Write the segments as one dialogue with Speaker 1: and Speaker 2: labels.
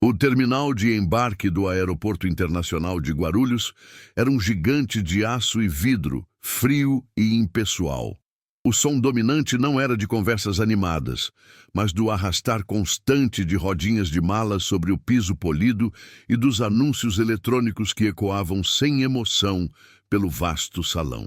Speaker 1: O terminal de embarque do Aeroporto Internacional de Guarulhos era um gigante de aço e vidro, frio e impessoal. O som dominante não era de conversas animadas, mas do arrastar constante de rodinhas de malas sobre o piso polido e dos anúncios eletrônicos que ecoavam sem emoção pelo vasto salão.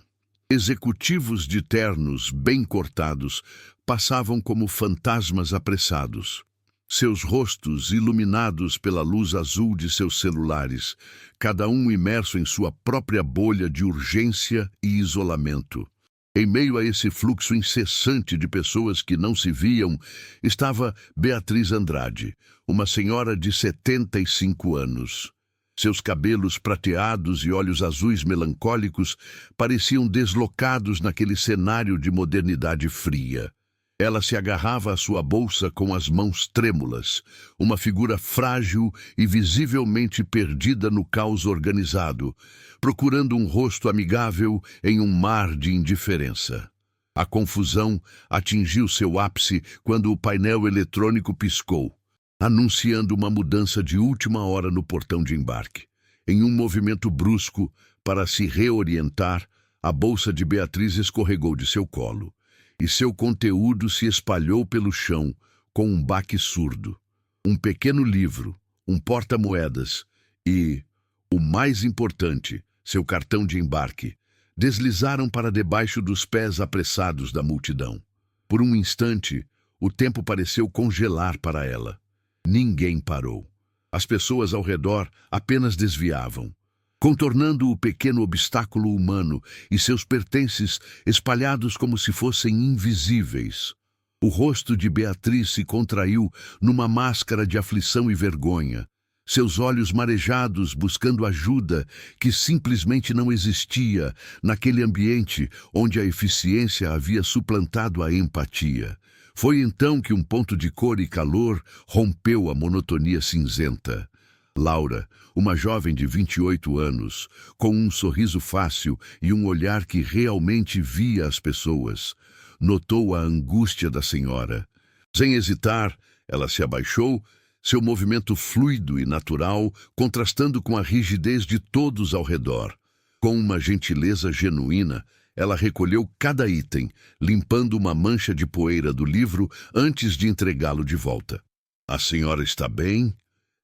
Speaker 1: Executivos de ternos bem cortados passavam como fantasmas apressados. Seus rostos iluminados pela luz azul de seus celulares, cada um imerso em sua própria bolha de urgência e isolamento. Em meio a esse fluxo incessante de pessoas que não se viam, estava Beatriz Andrade, uma senhora de 75 anos. Seus cabelos prateados e olhos azuis melancólicos pareciam deslocados naquele cenário de modernidade fria. Ela se agarrava à sua bolsa com as mãos trêmulas, uma figura frágil e visivelmente perdida no caos organizado, procurando um rosto amigável em um mar de indiferença. A confusão atingiu seu ápice quando o painel eletrônico piscou, anunciando uma mudança de última hora no portão de embarque. Em um movimento brusco para se reorientar, a bolsa de Beatriz escorregou de seu colo, e seu conteúdo se espalhou pelo chão com um baque surdo. Um pequeno livro, um porta-moedas e, o mais importante, seu cartão de embarque, deslizaram para debaixo dos pés apressados da multidão. Por um instante, o tempo pareceu congelar para ela. Ninguém parou. As pessoas ao redor apenas desviavam, contornando o pequeno obstáculo humano e seus pertences espalhados como se fossem invisíveis. O rosto de Beatriz se contraiu numa máscara de aflição e vergonha, seus olhos marejados buscando ajuda que simplesmente não existia naquele ambiente onde a eficiência havia suplantado a empatia. Foi então que um ponto de cor e calor rompeu a monotonia cinzenta. Laura, uma jovem de 28 anos, com um sorriso fácil e um olhar que realmente via as pessoas, notou a angústia da senhora. Sem hesitar, ela se abaixou, seu movimento fluido e natural contrastando com a rigidez de todos ao redor. Com uma gentileza genuína, ela recolheu cada item, limpando uma mancha de poeira do livro antes de entregá-lo de volta. "A senhora está bem?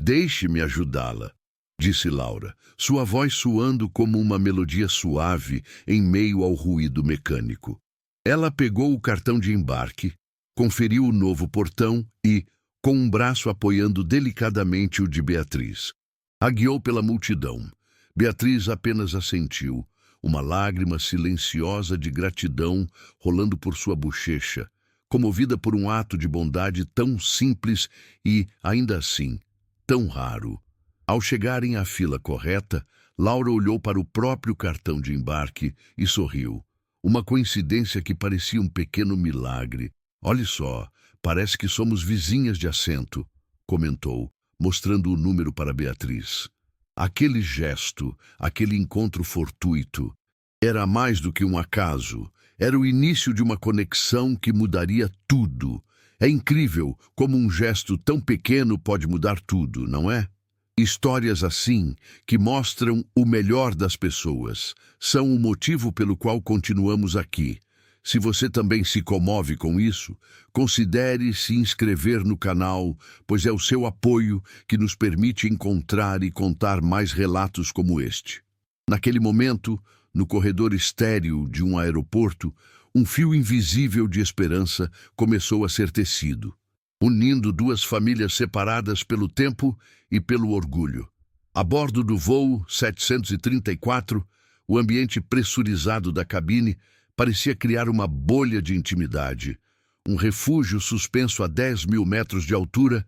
Speaker 1: Deixe-me ajudá-la", disse Laura, sua voz soando como uma melodia suave em meio ao ruído mecânico. Ela pegou o cartão de embarque, conferiu o novo portão e, com um braço apoiando delicadamente o de Beatriz, a guiou pela multidão. Beatriz apenas assentiu, uma lágrima silenciosa de gratidão rolando por sua bochecha, comovida por um ato de bondade tão simples e, ainda assim, tão raro. Ao chegarem à fila correta, Laura olhou para o próprio cartão de embarque e sorriu. Uma coincidência que parecia um pequeno milagre. "Olhe só, parece que somos vizinhas de assento", comentou, mostrando o número para Beatriz. Aquele gesto, aquele encontro fortuito, era mais do que um acaso. Era o início de uma conexão que mudaria tudo. É incrível como um gesto tão pequeno pode mudar tudo, não é? Histórias assim, que mostram o melhor das pessoas, são o motivo pelo qual continuamos aqui. Se você também se comove com isso, considere se inscrever no canal, pois é o seu apoio que nos permite encontrar e contar mais relatos como este. Naquele momento, no corredor estéril de um aeroporto, um fio invisível de esperança começou a ser tecido, unindo duas famílias separadas pelo tempo e pelo orgulho. A bordo do voo 734, o ambiente pressurizado da cabine parecia criar uma bolha de intimidade, um refúgio suspenso a 10.000 metros de altura,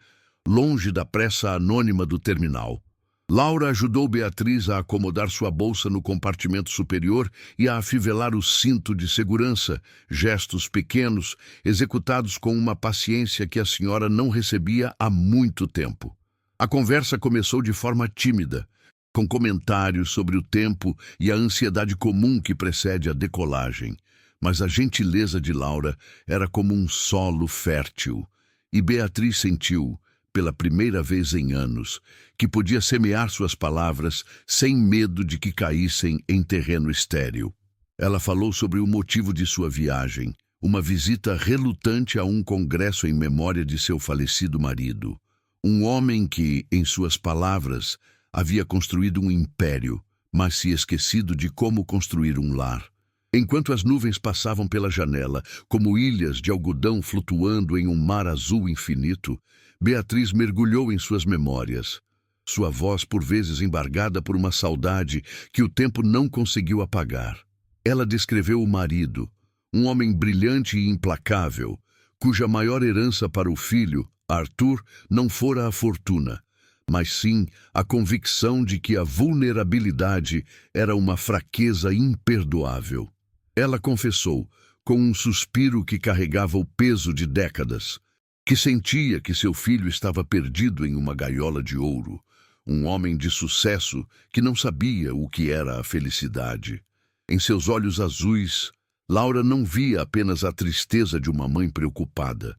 Speaker 1: longe da pressa anônima do terminal. Laura ajudou Beatriz a acomodar sua bolsa no compartimento superior e a afivelar o cinto de segurança, gestos pequenos, executados com uma paciência que a senhora não recebia há muito tempo. A conversa começou de forma tímida, com comentários sobre o tempo e a ansiedade comum que precede a decolagem. Mas a gentileza de Laura era como um solo fértil, e Beatriz sentiu, pela primeira vez em anos, que podia semear suas palavras sem medo de que caíssem em terreno estéril. Ela falou sobre o motivo de sua viagem, uma visita relutante a um congresso em memória de seu falecido marido. Um homem que, em suas palavras, havia construído um império, mas se esquecido de como construir um lar. Enquanto as nuvens passavam pela janela, como ilhas de algodão flutuando em um mar azul infinito, Beatriz mergulhou em suas memórias. Sua voz por vezes embargada por uma saudade que o tempo não conseguiu apagar. Ela descreveu o marido, um homem brilhante e implacável, cuja maior herança para o filho, Arthur, não fora a fortuna, mas sim a convicção de que a vulnerabilidade era uma fraqueza imperdoável. Ela confessou, com um suspiro que carregava o peso de décadas, que sentia que seu filho estava perdido em uma gaiola de ouro, um homem de sucesso que não sabia o que era a felicidade. Em seus olhos azuis, Laura não via apenas a tristeza de uma mãe preocupada,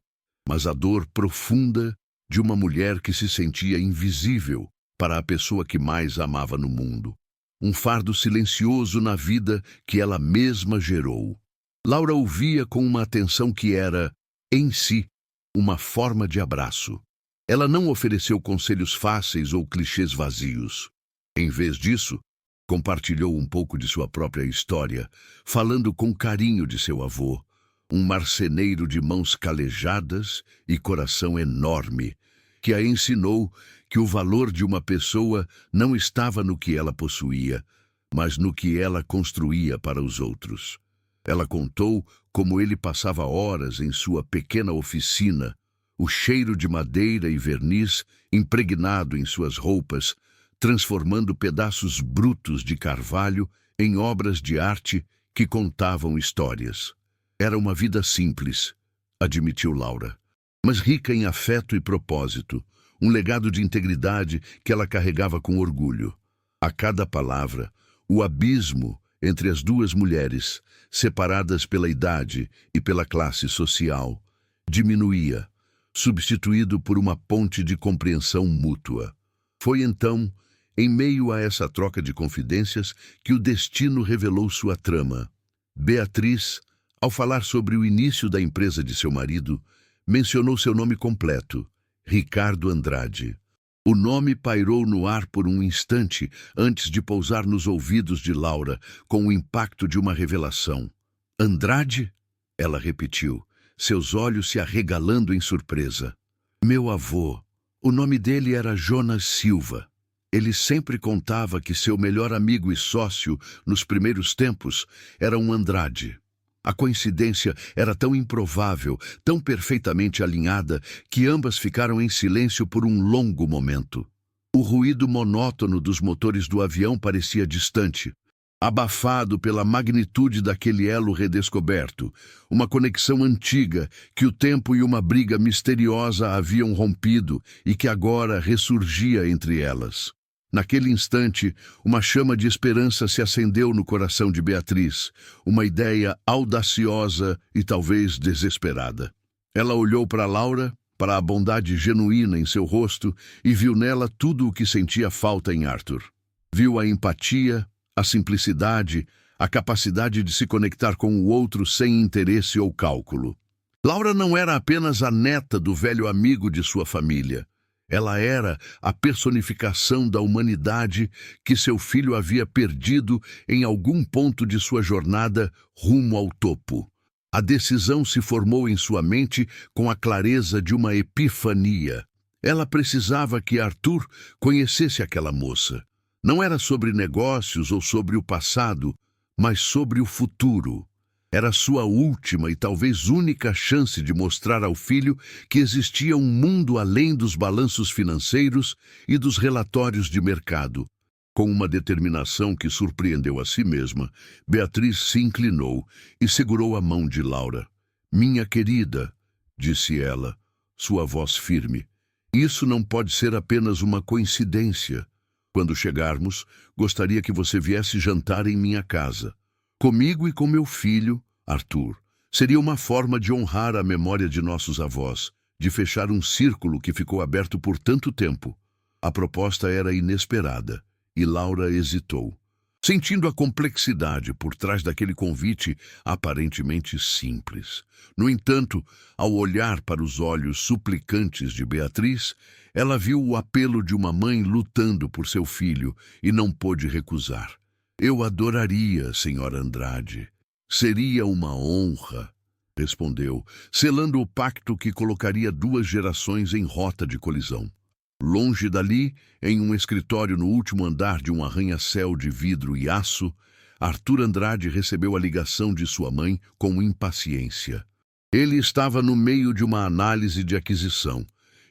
Speaker 1: mas a dor profunda de uma mulher que se sentia invisível para a pessoa que mais amava no mundo. Um fardo silencioso na vida que ela mesma gerou. Laura ouvia com uma atenção que era, em si, uma forma de abraço. Ela não ofereceu conselhos fáceis ou clichês vazios. Em vez disso, compartilhou um pouco de sua própria história, falando com carinho de seu avô, um marceneiro de mãos calejadas e coração enorme, que a ensinou que o valor de uma pessoa não estava no que ela possuía, mas no que ela construía para os outros. Ela contou como ele passava horas em sua pequena oficina, o cheiro de madeira e verniz impregnado em suas roupas, transformando pedaços brutos de carvalho em obras de arte que contavam histórias. Era uma vida simples, admitiu Laura, mas rica em afeto e propósito, um legado de integridade que ela carregava com orgulho. A cada palavra, o abismo entre as duas mulheres, separadas pela idade e pela classe social, diminuía, substituído por uma ponte de compreensão mútua. Foi então, em meio a essa troca de confidências, que o destino revelou sua trama. Beatriz, ao falar sobre o início da empresa de seu marido, mencionou seu nome completo, Ricardo Andrade. O nome pairou no ar por um instante antes de pousar nos ouvidos de Laura com o impacto de uma revelação. Andrade? Ela repetiu, seus olhos se arregalando em surpresa. Meu avô. O nome dele era Jonas Silva. Ele sempre contava que seu melhor amigo e sócio nos primeiros tempos era um Andrade. A coincidência era tão improvável, tão perfeitamente alinhada, que ambas ficaram em silêncio por um longo momento. O ruído monótono dos motores do avião parecia distante, abafado pela magnitude daquele elo redescoberto, uma conexão antiga que o tempo e uma briga misteriosa haviam rompido e que agora ressurgia entre elas. Naquele instante, uma chama de esperança se acendeu no coração de Beatriz, uma ideia audaciosa e talvez desesperada. Ela olhou para Laura, para a bondade genuína em seu rosto e viu nela tudo o que sentia falta em Arthur. Viu a empatia, a simplicidade, a capacidade de se conectar com o outro sem interesse ou cálculo. Laura não era apenas a neta do velho amigo de sua família. Ela era a personificação da humanidade que seu filho havia perdido em algum ponto de sua jornada rumo ao topo. A decisão se formou em sua mente com a clareza de uma epifania. Ela precisava que Arthur conhecesse aquela moça. Não era sobre negócios ou sobre o passado, mas sobre o futuro. Era sua última e talvez única chance de mostrar ao filho que existia um mundo além dos balanços financeiros e dos relatórios de mercado. Com uma determinação que surpreendeu a si mesma, Beatriz se inclinou e segurou a mão de Laura. "Minha querida", disse ela, sua voz firme, "isso não pode ser apenas uma coincidência. Quando chegarmos, gostaria que você viesse jantar em minha casa. Comigo e com meu filho, Arthur. Seria uma forma de honrar a memória de nossos avós, de fechar um círculo que ficou aberto por tanto tempo. A proposta era inesperada, e Laura hesitou, sentindo a complexidade por trás daquele convite aparentemente simples. No entanto, ao olhar para os olhos suplicantes de Beatriz, ela viu o apelo de uma mãe lutando por seu filho e não pôde recusar. "Eu adoraria, senhora Andrade. Seria uma honra", respondeu, selando o pacto que colocaria 2 gerações em rota de colisão. Longe dali, em um escritório no último andar de um arranha-céu de vidro e aço, Arthur Andrade recebeu a ligação de sua mãe com impaciência. Ele estava no meio de uma análise de aquisição,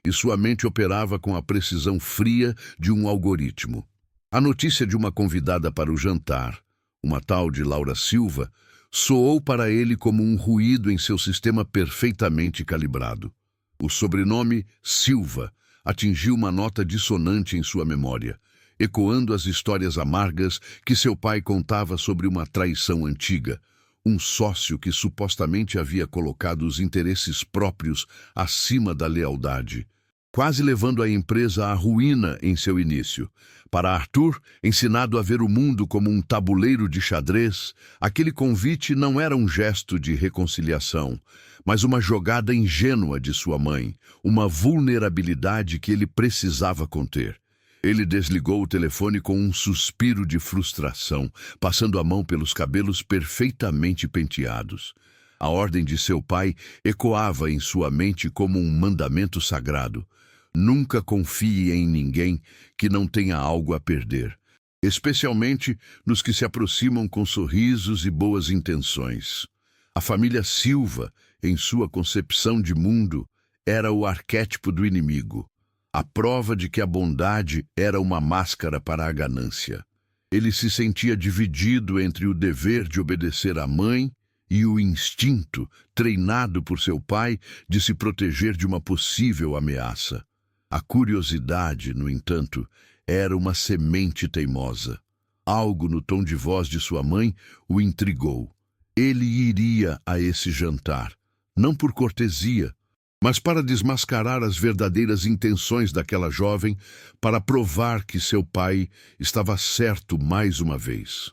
Speaker 1: e sua mente operava com a precisão fria de um algoritmo. A notícia de uma convidada para o jantar, uma tal de Laura Silva, soou para ele como um ruído em seu sistema perfeitamente calibrado. O sobrenome Silva atingiu uma nota dissonante em sua memória, ecoando as histórias amargas que seu pai contava sobre uma traição antiga, um sócio que supostamente havia colocado os interesses próprios acima da lealdade, quase levando a empresa à ruína em seu início. Para Arthur, ensinado a ver o mundo como um tabuleiro de xadrez, aquele convite não era um gesto de reconciliação, mas uma jogada ingênua de sua mãe, uma vulnerabilidade que ele precisava conter. Ele desligou o telefone com um suspiro de frustração, passando a mão pelos cabelos perfeitamente penteados. A ordem de seu pai ecoava em sua mente como um mandamento sagrado. Nunca confie em ninguém que não tenha algo a perder, especialmente nos que se aproximam com sorrisos e boas intenções. A família Silva, em sua concepção de mundo, era o arquétipo do inimigo, a prova de que a bondade era uma máscara para a ganância. Ele se sentia dividido entre o dever de obedecer à mãe e o instinto, treinado por seu pai, de se proteger de uma possível ameaça. A curiosidade, no entanto, era uma semente teimosa. Algo no tom de voz de sua mãe o intrigou. Ele iria a esse jantar, não por cortesia, mas para desmascarar as verdadeiras intenções daquela jovem, para provar que seu pai estava certo mais uma vez.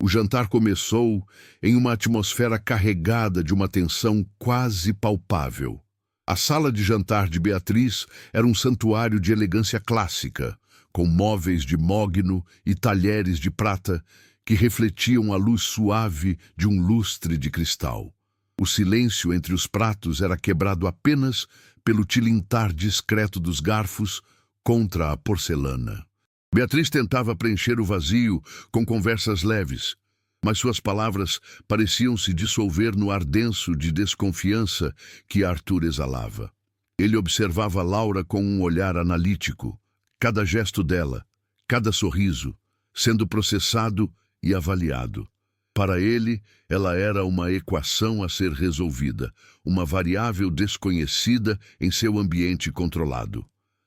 Speaker 1: O jantar começou em uma atmosfera carregada de uma tensão quase palpável. A sala de jantar de Beatriz era um santuário de elegância clássica, com móveis de mogno e talheres de prata que refletiam a luz suave de um lustre de cristal. O silêncio entre os pratos era quebrado apenas pelo tilintar discreto dos garfos contra a porcelana. Beatriz tentava preencher o vazio com conversas leves, mas suas palavras pareciam se dissolver no ar denso de desconfiança que Arthur exalava. Ele observava Laura com um olhar analítico, cada gesto dela, cada sorriso, sendo processado e avaliado. Para ele, ela era uma equação a ser resolvida, uma variável desconhecida em seu ambiente controlado.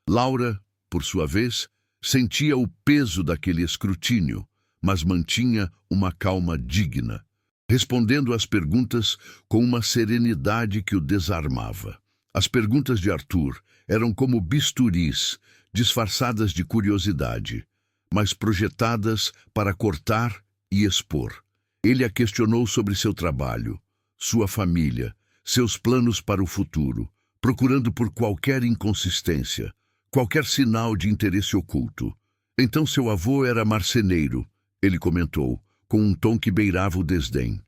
Speaker 1: Laura, por sua vez, sentia o peso daquele escrutínio, mas mantinha uma calma digna, respondendo às perguntas com uma serenidade que o desarmava. As perguntas de Arthur eram como bisturis, disfarçadas de curiosidade, mas projetadas para cortar e expor. Ele a questionou sobre seu trabalho, sua família, seus planos para o futuro, procurando por qualquer inconsistência, qualquer sinal de interesse oculto. Então seu avô era marceneiro, ele comentou, com um tom que beirava o desdém.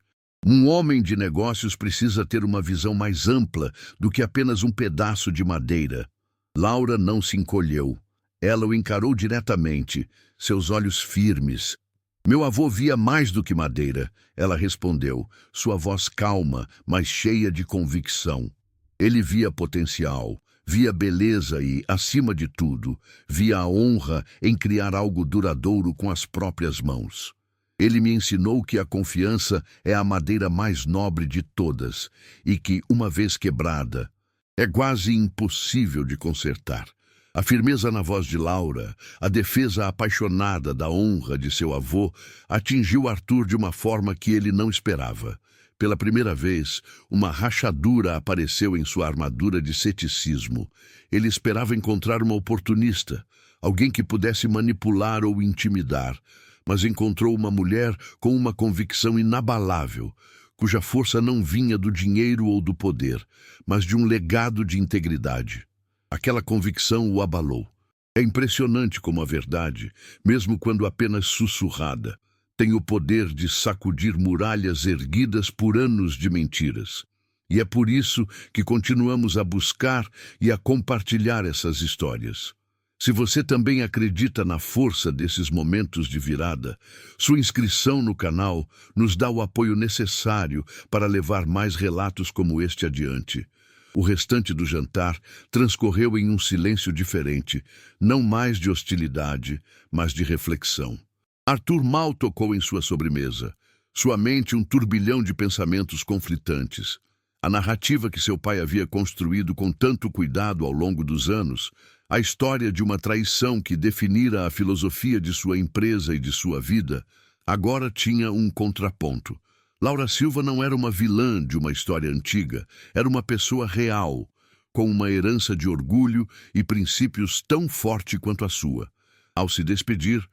Speaker 1: Um homem de negócios precisa ter uma visão mais ampla do que apenas um pedaço de madeira. Laura não se encolheu. Ela o encarou diretamente, seus olhos firmes. Meu avô via mais do que madeira, ela respondeu, sua voz calma, mas cheia de convicção. Ele via potencial, via beleza e, acima de tudo, via a honra em criar algo duradouro com as próprias mãos. Ele me ensinou que a confiança é a madeira mais nobre de todas e que, uma vez quebrada, é quase impossível de consertar. A firmeza na voz de Laura, a defesa apaixonada da honra de seu avô, atingiu Arthur de uma forma que ele não esperava. Pela primeira vez, uma rachadura apareceu em sua armadura de ceticismo. Ele esperava encontrar uma oportunista, alguém que pudesse manipular ou intimidar, mas encontrou uma mulher com uma convicção inabalável, cuja força não vinha do dinheiro ou do poder, mas de um legado de integridade. Aquela convicção o abalou. É impressionante como a verdade, mesmo quando apenas sussurrada, tem o poder de sacudir muralhas erguidas por anos de mentiras. E é por isso que continuamos a buscar e a compartilhar essas histórias. Se você também acredita na força desses momentos de virada, sua inscrição no canal nos dá o apoio necessário para levar mais relatos como este adiante. O restante do jantar transcorreu em um silêncio diferente, não mais de hostilidade, mas de reflexão. Arthur mal tocou em sua sobremesa, sua mente um turbilhão de pensamentos conflitantes. A narrativa que seu pai havia construído com tanto cuidado ao longo dos anos, a história de uma traição que definira a filosofia de sua empresa e de sua vida, agora tinha um contraponto. Laura Silva não era uma vilã de uma história antiga, era uma pessoa real, com uma herança de orgulho e princípios tão forte quanto a sua. Ao se despedir,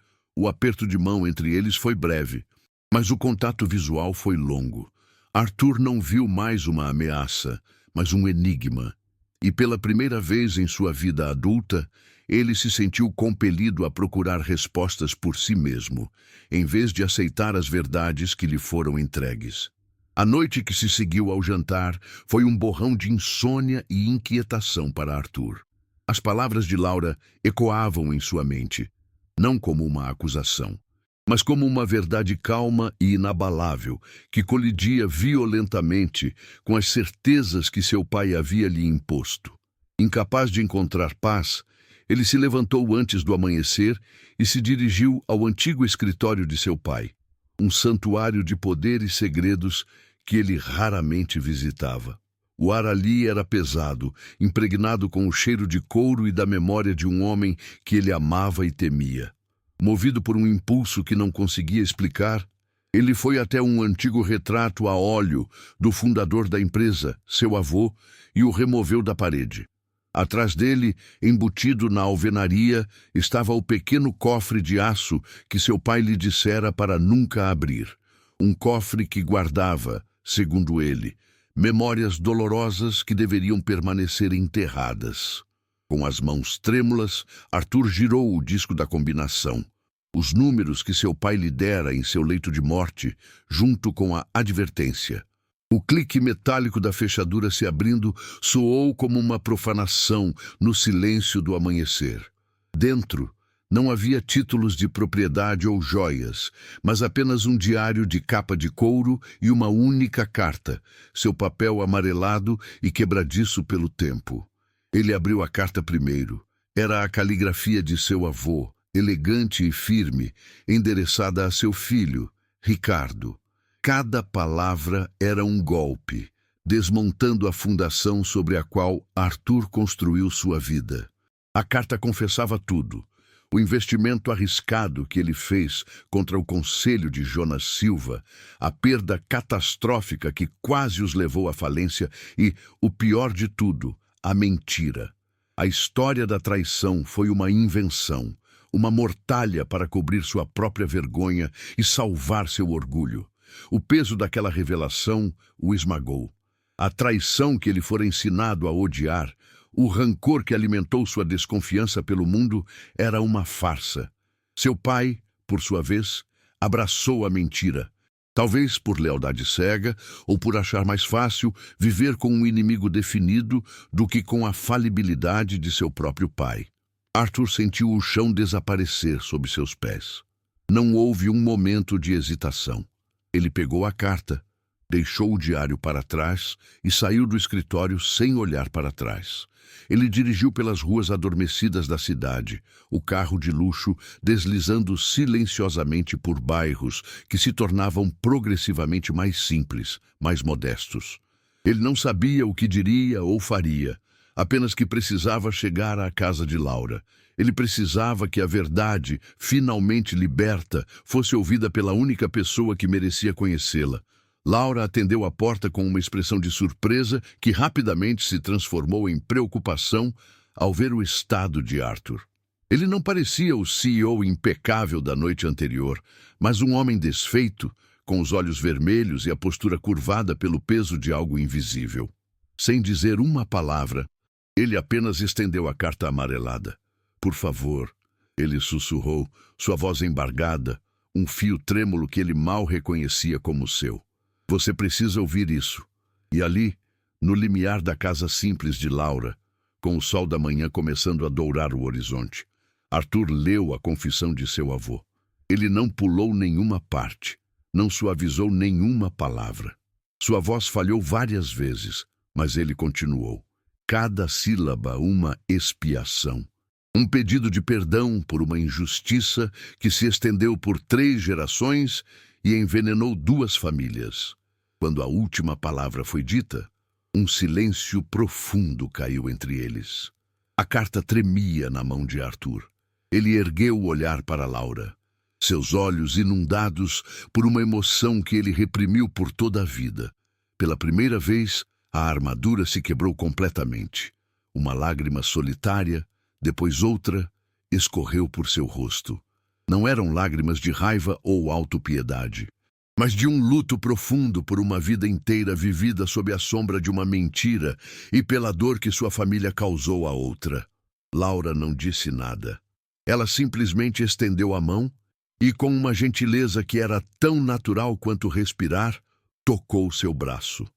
Speaker 1: o aperto de mão entre eles foi breve, mas o contato visual foi longo. Arthur não viu mais uma ameaça, mas um enigma. E pela primeira vez em sua vida adulta, ele se sentiu compelido a procurar respostas por si mesmo, em vez de aceitar as verdades que lhe foram entregues. A noite que se seguiu ao jantar foi um borrão de insônia e inquietação para Arthur. As palavras de Laura ecoavam em sua mente, não como uma acusação, mas como uma verdade calma e inabalável, que colidia violentamente com as certezas que seu pai havia lhe imposto. Incapaz de encontrar paz, ele se levantou antes do amanhecer e se dirigiu ao antigo escritório de seu pai, um santuário de poder e segredos que ele raramente visitava. O ar ali era pesado, impregnado com o cheiro de couro e da memória de um homem que ele amava e temia. Movido por um impulso que não conseguia explicar, ele foi até um antigo retrato a óleo do fundador da empresa, seu avô, e o removeu da parede. Atrás dele, embutido na alvenaria, estava o pequeno cofre de aço que seu pai lhe dissera para nunca abrir. Um cofre que guardava, segundo ele, memórias dolorosas que deveriam permanecer enterradas. Com as mãos trêmulas, Arthur girou o disco da combinação. Os números que seu pai lhe dera em seu leito de morte, junto com a advertência. O clique metálico da fechadura se abrindo soou como uma profanação no silêncio do amanhecer. Dentro, não havia títulos de propriedade ou joias, mas apenas um diário de capa de couro e uma única carta, seu papel amarelado e quebradiço pelo tempo. Ele abriu a carta primeiro. Era a caligrafia de seu avô, elegante e firme, endereçada a seu filho, Ricardo. Cada palavra era um golpe, desmontando a fundação sobre a qual Arthur construiu sua vida. A carta confessava tudo. O investimento arriscado que ele fez contra o conselho de Jonas Silva, a perda catastrófica que quase os levou à falência e, o pior de tudo, a mentira. A história da traição foi uma invenção, uma mortalha para cobrir sua própria vergonha e salvar seu orgulho. O peso daquela revelação o esmagou. A traição que ele fora ensinado a odiar, o rancor que alimentou sua desconfiança pelo mundo, era uma farsa. Seu pai, por sua vez, abraçou a mentira. Talvez por lealdade cega ou por achar mais fácil viver com um inimigo definido do que com a falibilidade de seu próprio pai. Arthur sentiu o chão desaparecer sob seus pés. Não houve um momento de hesitação. Ele pegou a carta, deixou o diário para trás e saiu do escritório sem olhar para trás. Ele dirigiu pelas ruas adormecidas da cidade, o carro de luxo deslizando silenciosamente por bairros que se tornavam progressivamente mais simples, mais modestos. Ele não sabia o que diria ou faria, apenas que precisava chegar à casa de Laura. Ele precisava que a verdade, finalmente liberta, fosse ouvida pela única pessoa que merecia conhecê-la. Laura atendeu a porta com uma expressão de surpresa que rapidamente se transformou em preocupação ao ver o estado de Arthur. Ele não parecia o CEO impecável da noite anterior, mas um homem desfeito, com os olhos vermelhos e a postura curvada pelo peso de algo invisível. Sem dizer uma palavra, ele apenas estendeu a carta amarelada. "Por favor", ele sussurrou, sua voz embargada, um fio trêmulo que ele mal reconhecia como seu. "Você precisa ouvir isso." E ali, no limiar da casa simples de Laura, com o sol da manhã começando a dourar o horizonte, Arthur leu a confissão de seu avô. Ele não pulou nenhuma parte, não suavizou nenhuma palavra. Sua voz falhou várias vezes, mas ele continuou. Cada sílaba uma expiação. Um pedido de perdão por uma injustiça que se estendeu por 3 gerações e envenenou 2 famílias. Quando a última palavra foi dita, um silêncio profundo caiu entre eles. A carta tremia na mão de Arthur. Ele ergueu o olhar para Laura, seus olhos inundados por uma emoção que ele reprimiu por toda a vida. Pela primeira vez, a armadura se quebrou completamente. Uma lágrima solitária, depois outra, escorreu por seu rosto. Não eram lágrimas de raiva ou autopiedade, mas de um luto profundo por uma vida inteira vivida sob a sombra de uma mentira e pela dor que sua família causou a outra. Laura não disse nada. Ela simplesmente estendeu a mão e, com uma gentileza que era tão natural quanto respirar, tocou seu braço.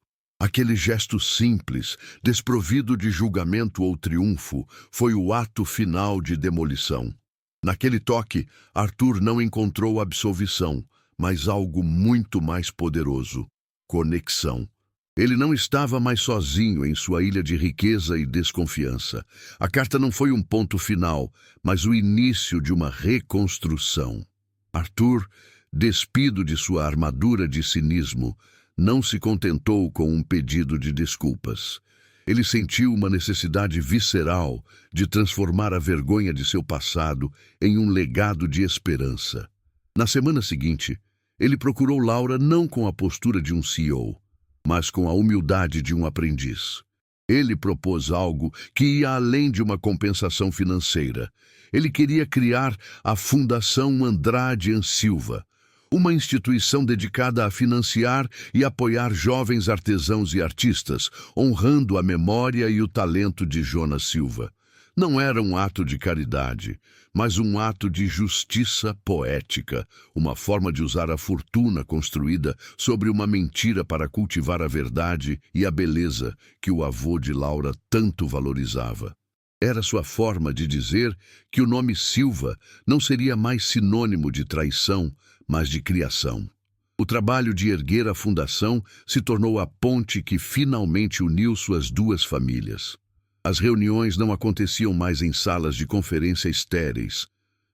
Speaker 1: Aquele gesto simples, desprovido de julgamento ou triunfo, foi o ato final de demolição. Naquele toque, Arthur não encontrou absolvição, mas algo muito mais poderoso: conexão. Ele não estava mais sozinho em sua ilha de riqueza e desconfiança. A carta não foi um ponto final, mas o início de uma reconstrução. Arthur, despido de sua armadura de cinismo, não se contentou com um pedido de desculpas. Ele sentiu uma necessidade visceral de transformar a vergonha de seu passado em um legado de esperança. Na semana seguinte, ele procurou Laura não com a postura de um CEO, mas com a humildade de um aprendiz. Ele propôs algo que ia além de uma compensação financeira. Ele queria criar a Fundação Andrade Silva, uma instituição dedicada a financiar e apoiar jovens artesãos e artistas, honrando a memória e o talento de Jonas Silva. Não era um ato de caridade, mas um ato de justiça poética, uma forma de usar a fortuna construída sobre uma mentira para cultivar a verdade e a beleza que o avô de Laura tanto valorizava. Era sua forma de dizer que o nome Silva não seria mais sinônimo de traição, mas de criação. O trabalho de erguer a fundação se tornou a ponte que finalmente uniu suas 2 famílias. As reuniões não aconteciam mais em salas de conferência estéreis,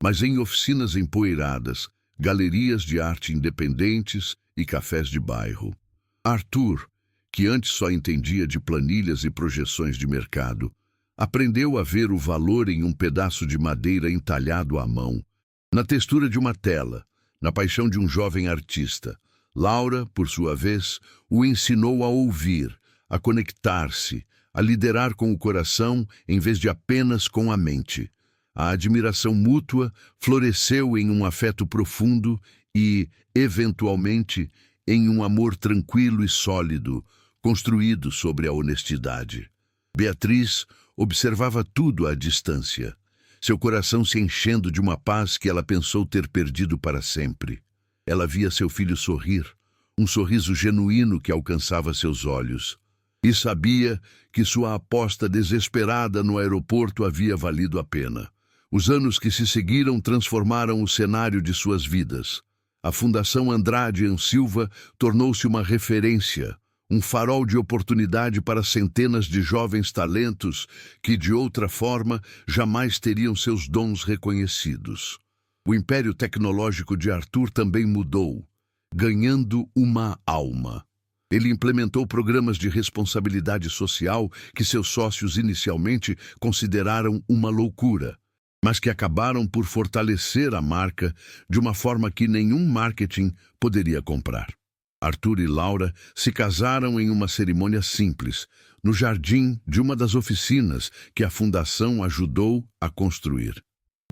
Speaker 1: mas em oficinas empoeiradas, galerias de arte independentes e cafés de bairro. Arthur, que antes só entendia de planilhas e projeções de mercado, aprendeu a ver o valor em um pedaço de madeira entalhado à mão, na textura de uma tela, na paixão de um jovem artista. Laura, por sua vez, o ensinou a ouvir, a conectar-se, a liderar com o coração em vez de apenas com a mente. A admiração mútua floresceu em um afeto profundo e, eventualmente, em um amor tranquilo e sólido, construído sobre a honestidade. Beatriz observava tudo à distância, seu coração se enchendo de uma paz que ela pensou ter perdido para sempre. Ela via seu filho sorrir, um sorriso genuíno que alcançava seus olhos, e sabia que sua aposta desesperada no aeroporto havia valido a pena. Os anos que se seguiram transformaram o cenário de suas vidas. A Fundação Andrade Silva tornou-se uma referência, um farol de oportunidade para centenas de jovens talentos que, de outra forma, jamais teriam seus dons reconhecidos. O império tecnológico de Arthur também mudou, ganhando uma alma. Ele implementou programas de responsabilidade social que seus sócios inicialmente consideraram uma loucura, mas que acabaram por fortalecer a marca de uma forma que nenhum marketing poderia comprar. Arthur e Laura se casaram em uma cerimônia simples, no jardim de uma das oficinas que a fundação ajudou a construir.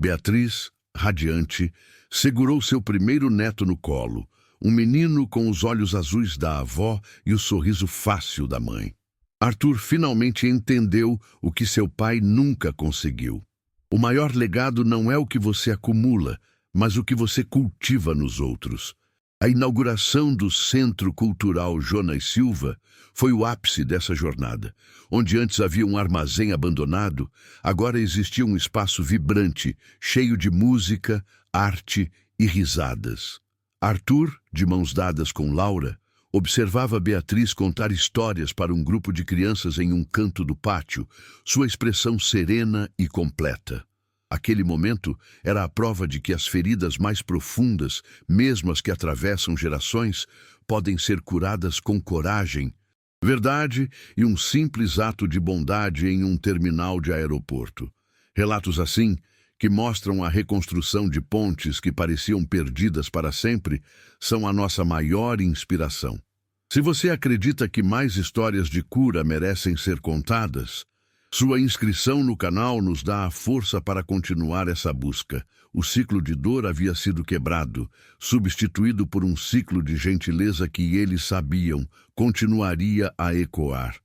Speaker 1: Beatriz, radiante, segurou seu primeiro neto no colo, um menino com os olhos azuis da avó e o sorriso fácil da mãe. Arthur finalmente entendeu o que seu pai nunca conseguiu. O maior legado não é o que você acumula, mas o que você cultiva nos outros. A inauguração do Centro Cultural Jonas Silva foi o ápice dessa jornada. Onde antes havia um armazém abandonado, agora existia um espaço vibrante, cheio de música, arte e risadas. Arthur, de mãos dadas com Laura, observava Beatriz contar histórias para um grupo de crianças em um canto do pátio, sua expressão serena e completa. Aquele momento era a prova de que as feridas mais profundas, mesmo as que atravessam gerações, podem ser curadas com coragem, verdade e um simples ato de bondade em um terminal de aeroporto. Relatos assim, que mostram a reconstrução de pontes que pareciam perdidas para sempre, são a nossa maior inspiração. Se você acredita que mais histórias de cura merecem ser contadas, sua inscrição no canal nos dá a força para continuar essa busca. O ciclo de dor havia sido quebrado, substituído por um ciclo de gentileza que eles sabiam continuaria a ecoar.